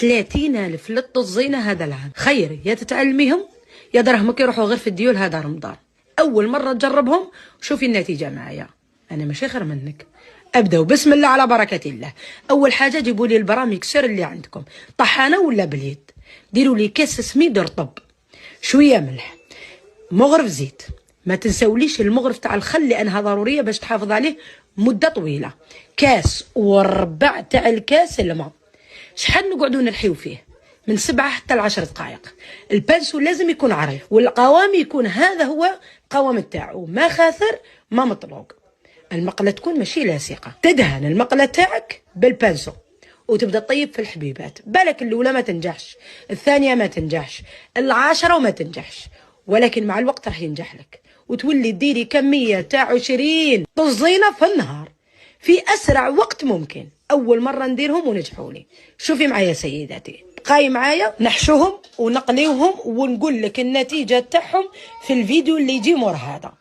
30,000 للطزينة هذا العام. خير يا تتعلميهم يا دراهمك يروحوا غير في الديول هذا رمضان. أول مرة تجربهم وشوفي النتيجة معايا. أنا ماشي خير منك. أبدأوا بسم الله على بركة الله. أول حاجة جيبوا لي البراميكسر اللي عندكم، طحانة ولا باليد. ديروا لي كاس سميد رطب، شوية ملح، مغرف زيت. ما تنساوليش المغرف تاع الخل لأنها ضرورية باش تحافظ عليه مدة طويلة. كاس وربع تاع الكاس الماء. شحال نقعدوا نرحيو فيه؟ من 7 حتى 10 دقائق. البانسو لازم يكون عريض والقوام يكون هذا هو القوام تاعو، ما خاثر ما مطلوق. المقله تكون ماشي لاصقه. تدهن المقله تاعك بالبانسو وتبدا تطيب في الحبيبات. بالك الاولى ما تنجحش، الثانيه ما تنجحش، العاشره وما تنجحش، ولكن مع الوقت راح ينجح لك وتولي ديري كميه تاع 20 طزينه في النهار في اسرع وقت ممكن. اول مره نديرهم ونجحوا لي. شوفي معايا سيداتي، بقاي معايا نحشوهم ونقليوهم ونقول لك النتيجه تاعهم في الفيديو اللي يجي مور هذا.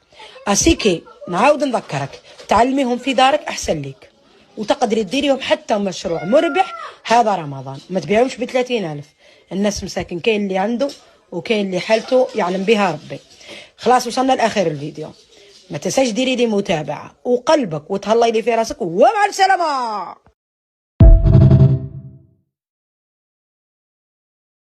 اسيكي نعاود نذكرك، تعلميهم في دارك احسن لك وتقدري ديريهم حتى مشروع مربح هذا رمضان. ما تبيعهمش ب 30,000. الناس مساكن كاين اللي عنده وكاين اللي حالته يعلم بها ربي. خلاص وصلنا لاخر الفيديو. ما تنساش ديري لي متابعه وقلبك وتهلاي لي في راسك ومع السلامه.